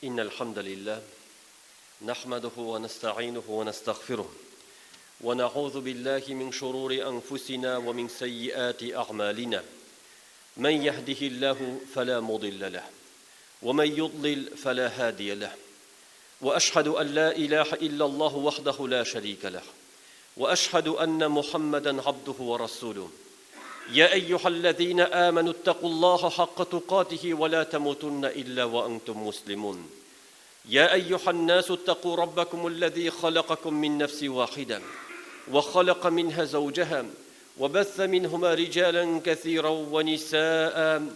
إن الحمد لله نحمده ونستعينه ونستغفره ونعوذ بالله من شرور أنفسنا ومن سيئات أعمالنا من يهده الله فلا مضل له ومن يضلل فلا هادي له وأشهد أن لا إله إلا الله وحده لا شريك له وأشهد أن محمدًا عبده ورسوله يا أيها الذين آمنوا اتقوا الله حق تقاته ولا تموتن إلا وأنتم مسلمون يا أيها الناس اتقوا ربكم الذي خلقكم من نفس واحدة وخلق منها زوجها وبث منهما رجالا كثيرا ونساء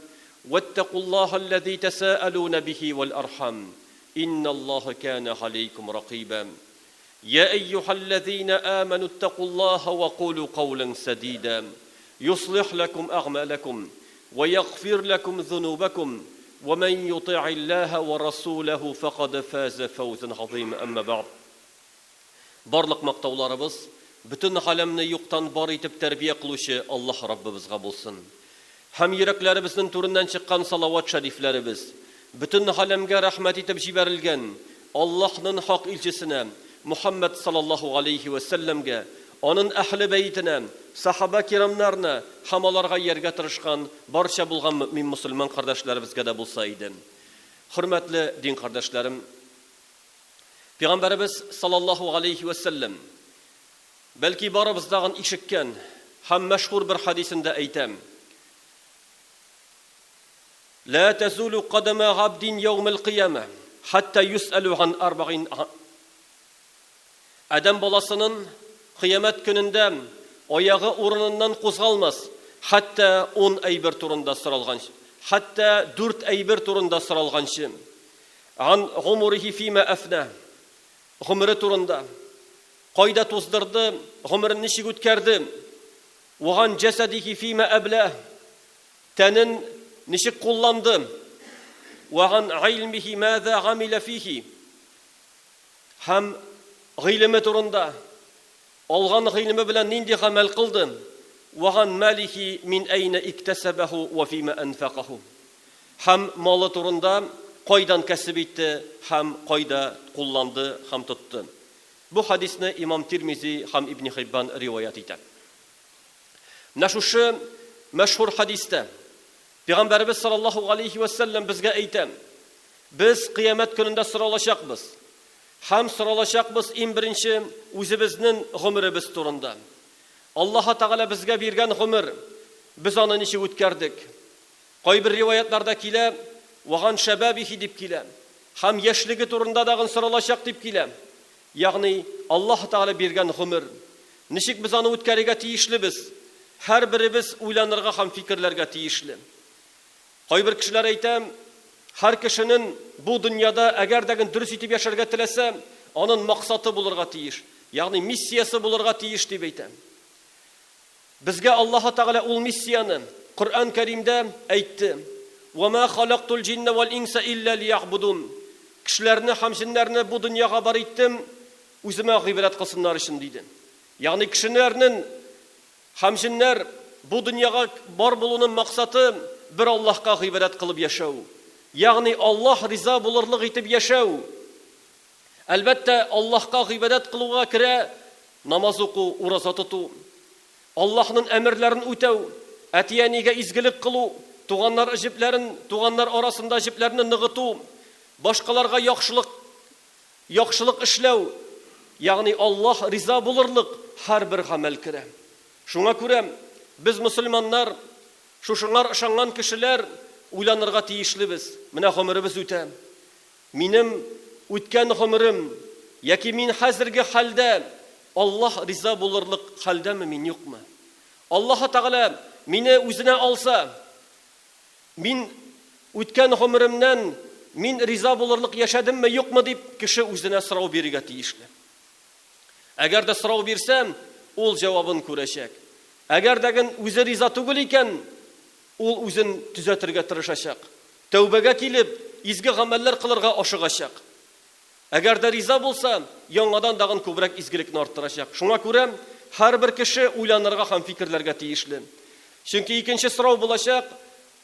واتقوا الله الذي تساءلون به والأرحام إن الله كان عليكم رقيبا يا أيها الذين آمنوا اتقوا الله وقولوا قولا سديدا يصلح لكم أعمالكم ويغفر لكم ذنوبكم ومن يطع الله ورسوله فقد فاز فوزا عظيما أما بعد барлык мактауларыбыз бүтән галәмне юктан бар итеп тәрбия кылучы Аллаһ Раббыбызга булсын. Һәм йөрәкләребезнең турыннан чыккан салават шәрифләребез бүтән галәмгә рәхмәт итеп җибәрелгән Аллаһның хак илчесенә Мухаммад саллаллаһу алейхи ва салламга, аның әһле бәйтенә, сахаба кирамнарына һәм аларга ярга тырышкан барча булган мөмин мусульман кардәшләребезгә дә булса иде. Хөрмәтле дин кардәшләрем, Пәйгамбәрбез саллаллаһу алейхи ва саллам бәлки барыбыздагын ишеткән һәм мәшһүр бер хадисендә әйтәм. لا تزول قدم عبد يوم القيامة حتى يسأل عن 40. Адам баласының кыямат көнендә аягы урыныннан кузгалмас, хәтта 10 әйбер турында соралганчы, хәтта 4 әйбер турында соралганчы. Ан гумурихи фима афна. Гомере турында кайда туздырды, гомерен ничек үткәрде? Ваган джасадихи фима абла. Тәнен ничек кулланды? Ваган илмихи маза амила фихи. Һәм гыйлеме турында алган гыйлеме белән нинди гамәл кылды? Ваган малихи мин айна иктасабаху ва фима анфaqahu. Һәм малы турында кайдан кәсеп итте һәм кайда кулланды һәм тотты. Бу хадисне Имам Тирмизи һәм Ибн Хиббан риваят итә. Нашушы мәшһүр хадистә Пәйгамбәрбез саллаллаһу алейхи ва саллям безгә әйтә: без кыямат көнендә соралачакбыз. Һәм соралачакбыз иң беренче үзебезнең гомеребез турында. Аллаһ Тәгалә безгә биргән гомер, без аны ничек үткәрдек? Кайбер риваятларда килә, ваган шабабихи дип килә. Һәм яшьлеге турында дагы соралачак дип килә. Ягъни Аллаһ Тәгалә биргән гомер, ничек без аны үткәрергә тиешлебез? Һәр беребез уйланырга һәм фикерләргә тиешле. Кайбер кешеләр әйтә, һәр кешенең бу дөньяда әгәр дә дөрес итеп яшәргә теләсә, аның максаты булырга тиеш, ягъни миссиясы булырга тиеш дип әйтә. Безгә Аллаһ Тәгалә ул миссияны Коръән Кәримдә әйтте: "Ва ма халактул җинна вал инса илля лиябудун." Кешеләрне һәм җиннәрне бу дөньяга бар иттем, үземә гыйбрәт кылсыннар өчен диде. Ягъни кешеләрнең һәм җиннәр бу дөньяга бар булуның максаты бер Аллаһка гыйбрәт кылып яшәү. Ягъни Аллаһ риза булырлык итеп яшәү. Әлбәттә, Аллаһка гыйбадат кылуга керә намаз уку, ураза тоту, Аллаһның әмерләрен үтәү, әтиянигә изгелек кылу, туганнар арасында җепләрне ныгыту, башкаларга яхшылык эшләү. Ягъни Аллаһ риза булырлык һәр бер гамәл керә. Шуңа күрә без мусульманнар, шушыңар ышанган кешеләр уйланырга тиешлебез. Менә гомеребез үтә. Минем үткән гомерем, яки мин хәзерге хәлдә Аллаһ риза булырлык хәлдәме, мин юкмы? Аллаһ Тәгалә мине үзенә алса, мин үткән гомеремнән мин риза булырлык яшәдемме, юкмы дип кеше үзенә сорау бирергә тиешле. Әгәр дә сорау бирсәм, ул җавабын күрәчәк. Әгәр дә үзе риза түгел икән, ул үзен төзәтергә тырышачак. Тәүбәгә килеп, изге гамәлләр кылырга ашыгачак. Әгәр дә риза булса, яңадан дагын күбрәк изгелекне арттырачак. Шуңа күрә һәр бер кеше уйланырга һәм фикерләргә тиешле. Чөнки икенче сорау булачак: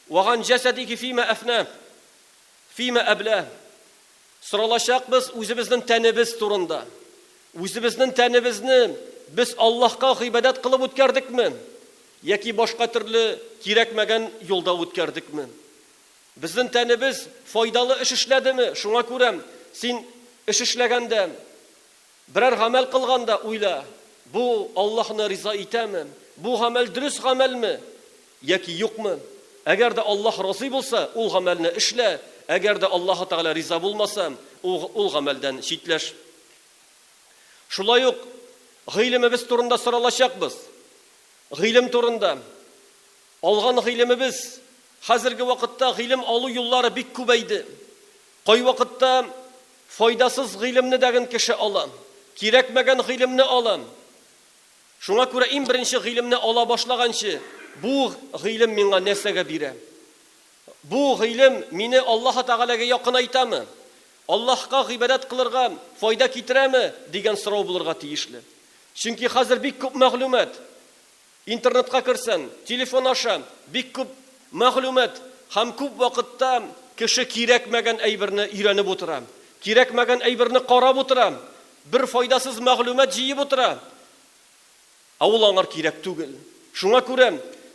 "Ваган джасадихи фима афна, фима абла." Соралашакбыз үзебезнең тәнебез турында. Үзебезнең тәнебезне без Аллаһка гыйбадат кылып үткәрдекме? Яки башка төрле кирәкмәгән юлда үткәрдекме? Безнең тәнебез файдалы эш эшләдеме? Шуңа күрә син эш эшләгәндә, берәр гамәл кылганда уйла, бу Аллаһны риза итәме? Бу гамәл дөрес гамәлме? Яки юкмы? Әгәр дә Аллаһ разый булса, ул гамәлне эшлә. Әгәр дә Аллаһ Тәгалә риза булмаса, ул гамәлдән читләш. Шулай ук гыйлемебез турында соралачакбыз. Гыйлем турында. Алган гыйлемебез хәзерге вакытта гыйлем алу юллары бик күбәйде. Кай вакытта файдасыз гыйлемне дәгән кеше ала, кирәкмәгән гыйлемне ала. Шуңа күрә иң беренче гыйлемне ала башлаганчы, бу гыйлем миңа нәрсәгә бирә? Бу гыйлем мине Аллаһ Тәгаләгә якынайтамы? Аллаһка гыйбадат кылырга файда китерәме дигән сорау булырга тиешле. Чөнки хәзер бик күп мәгълүмат. Интернетка кирсәң, телефон аша бик күп мәгълүмат һәм күп вакытта кеше кирәкмәгән әйберне өйрәнеп утыра. Кирәкмәгән әйберне карап утыра. Бер файдасыз мәгълүмат җыеп утыра. Ул аңар кирәк түгел. Шуңа күрә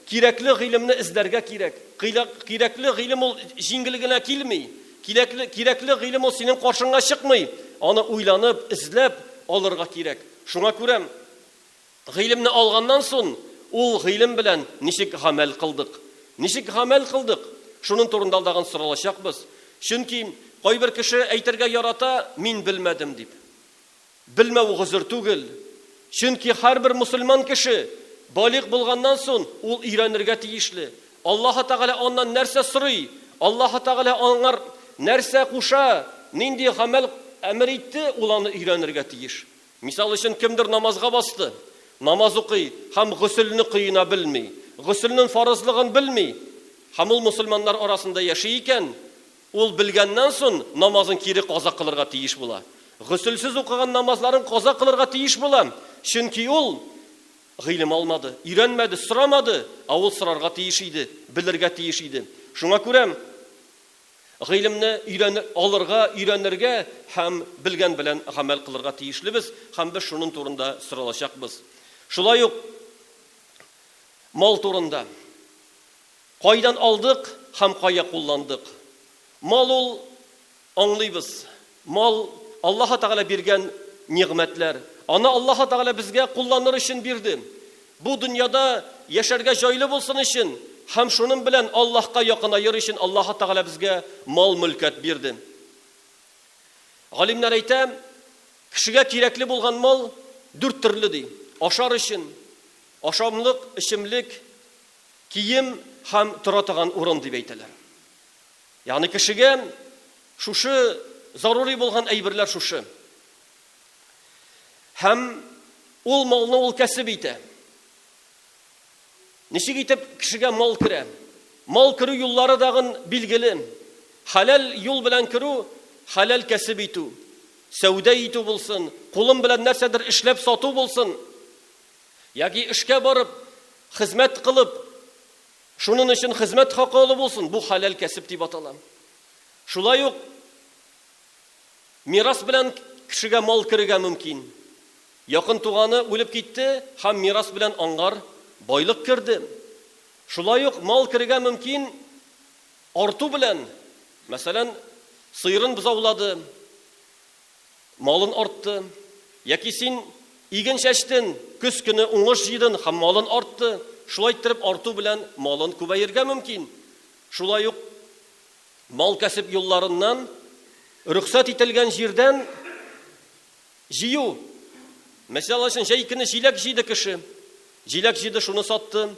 кирәкле гыйлемне эзләргә кирәк. Кирәкле гыйлем ул җиңел генә килми. Кирәкле гыйлем ул синең каршыңа чыкмый. Аны уйланып, эзләп алырга кирәк. Шуңа күрә гыйлемне алганнан соң ул гыйлем белән ничек гамәл кылдык? Ничек гамәл кылдык? Шуның турында дагы соралачакбыз. Чөнки кайбер кеше әйтергә ярата, мин белмәдем дип. Белмәү гозер түгел. Чөнки һәрбер мусульман кеше балигъ булганнан соң ул өйрәнергә тиешле. Аллаһ Тәгалә аннан нәрсә сорый? Аллаһ Тәгалә аңар нәрсә куша? Нинди гамәл әмер итте, ул аны өйрәнергә тиеш. Мисал өчен кемдер намазга басты, намаз укый һәм гусылны кыена белми, гусылның фарызлыгын белми, һәм ул мусульманнар арасында яши икән, ул белгәннән соң намазын кире каза кылырга тиеш була. Гусылсыз укыган намазларын каза кылырга тиеш була. Чөнки ул гыйлем алмады, өйрәнмәде, сорамады, ул сорарга тиеш иде, белергә тиеш иде. Шуңа күрә гыйлемне өйрәнергә һәм белгән белән гамәл кылырга тиешлебез, һәм без шуның турында соралачакбыз. Шулай ук мал турында. Кайдан алдык һәм кая кулландык? Мал ул аңлыйбыз. Мал Аллаһ Тәгалә биргән нигъмәтләр. Аны Аллаһ Тәгалә безгә кулланыр өчен бирде. Бу дөньяда яшәргә җайлы булсын өчен һәм шуның белән Аллаһка якынайыр өчен Аллаһ Тәгалә безгә мал-мөлкәт бирде. Галимнәр әйтә, кешегә кирәкле булган мал 4 төрле ди. Ашар өчен, ашамлык, эчемлек, кием һәм тора торган урын дип әйтәләр. Ягъни кешегә шушы зарури булган әйберләр шушы. Һәм ул малны ул кәсеп итә. Ничек итеп кешегә мал керә? Мал керү юллары дагы билгеле. Халал юл белән керү, халал кәсеп итү. Сәүдә итү булсын, кулым белән нәрсәдер эшләп сату булсын. Яки эшкә барып, хезмәт кылып, шуның өчен хезмәт хакы алу булсын. Бу халал кәсеп дип атала. Шулай ук мирас белән кешегә мал керергә мөмкин. Якын туганы үлеп китте, һәм мирас белән аңгар байлык керде. Шулай ук мал керергә мөмкин арту белән. Мәсәлән, сыйрын бузаулады, малын артты. Яки син иген чәчтен, көз көне уңыш җыйдың һәм малын артты. Шулай итеп арту белән малын күбәергә мөмкин. Шулай ук мал кәсеп юлларыннан рөхсәт ителгән җирдән җыю. Мәсәлән, җәй көне җиләк җыйды кеше. Җиләк җыйды, шуны сатты.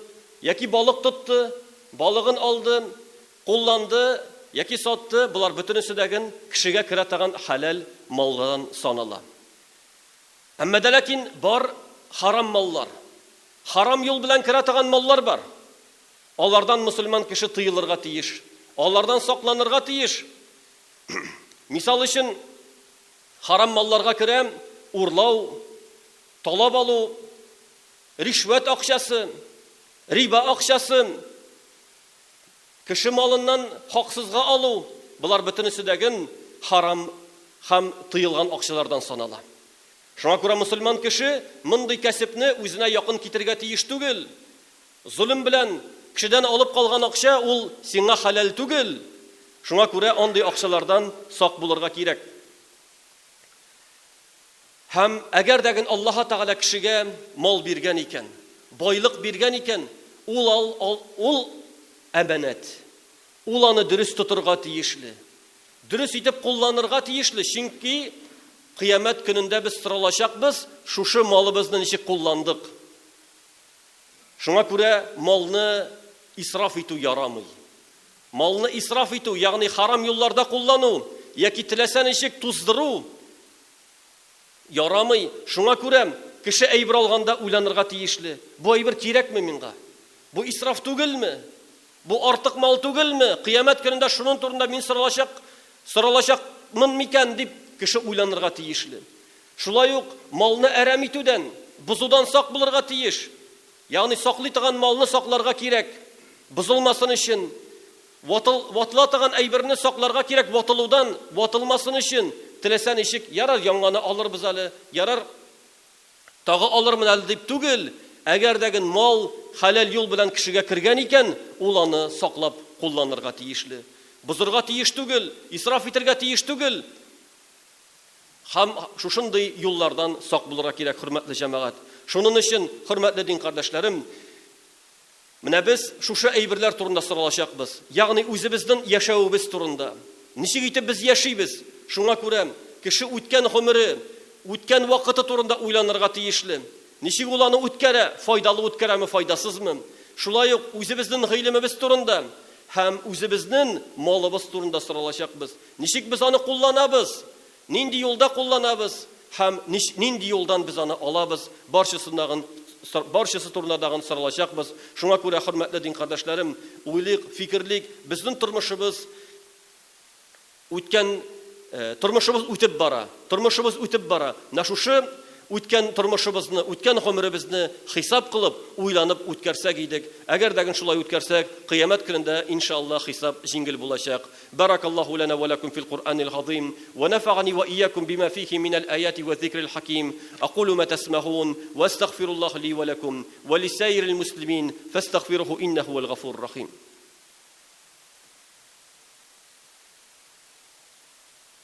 Яки балык тотты, балыгын алды, кулланды, яки сатты. Булар бөтенесе дәген кешегә керә торган халал маллардан санала. Әмма ләкин бар харам маллар. Харам юл белән керә торган маллар бар. Алардан мусульман кеше тыелырга тиеш. Алардан сакланырга тиеш. Мисал өчен харам малларга керә урлау, талап алу, ришвәт акчасы, риба акчасы, кеше малыннан хаксызга алу. Булар бөтенесе дәген харам һәм тыелган акчалардан санала. Шуңа күрә мөселман кеше мондый кәсепне үзенә якын китергә тиеш түгел. Зулым белән кешедән алып калган акча ул сиңа халал түгел. Шуңа күрә андый акчалардан сак булырга кирәк. Һәм әгәр дәген Аллаһ Тәгалә кешегә мал биргән икән, байлык биргән икән, ул әманат. Ул аны дөрес тотырга тиешле. Дөрес итеп кулланырга тиешле, чөнки кыямәт көнендә без соралачакбыз, шушы малыбызны ничек кулландык. Шуңа күрә малны исраф итү ярамый. Малны исраф итү, ягъни харам юлларда куллану, яки теләсә ничек туздыру ярамый. Шуңа күрә кеше әйбер алганда уйланырга тиешле. Бу әйбер кирәкме миңа? Бу исраф түгелме? Бу артык мал түгелме? Кыямәт көнендә шуның турында мин соралачакмын микән дип кеше уйланырга тиешле. Шулай ук малны әрәм итүдән, бузудан сак булырга тиеш. Ягъни саклый торган малны сакларга кирәк. Бузылмасын өчен, ватыла торган әйберне сакларга кирәк, ватылудан ватылмасын өчен. Теләсә ничек, ярар яңаны алырбыз әле, ярар тагы алырмын әле дип түгел. Әгәр дәген мал халал юл белән кешегә кергән икән, ул аны саклап кулланырга тиешле. Бузырга тиеш түгел, исраф итәргә тиеш түгел. Һәм шушындый юллардан сак булырга кирәк, хөрмәтле җәмәгать. Шуның өчен, хөрмәтле дин кардәшләрем, менә без шушы әйберләр турында соралачакбыз. Ягъни үзебезнең яшәүебез турында. Ничек итеп без яшибез? Шуңа күрә кеше үткән гомере, үткән вакыты турында уйланырга тиешле. Ничек ул аны үткәрә? Файдалы үткәрәме, файдасызмы? Шулай ук үзебезнең гыйлемебез турында һәм үзебезнең малыбыз турында соралачакбыз. Ничек без аны кулланабыз? Нинди юлда кулланабыз? Һәм нинди юлдан без аны алабыз? Барчасы турында соралачакбыз. Шуңа күрә, хөрмәтле дин кардәшләрем, уйлык, фикерлик, безнең тормышыбыз үтеп бара. Тормышыбыз үтеп бара. Шушы үткән тормышыбызны, үткән гомеребезне хисап кылып, уйланып үткәрсәк идек. Әгәр дәген шулай үткәрсәк, кыямәт көнендә иншаллаһ хисап җиңел булачак. Баракаллаһу лана ва лакум фил Qur'анил азим ва нафa'ani ва iyyakum bima fihi min al-ayati wa dhikril hakim. Aqulu ma tasma'un wa astaghfirullaha li wa lakum wa lisa'iril muslimin fastaghfiruhu innahu huwal ghafurur rahim.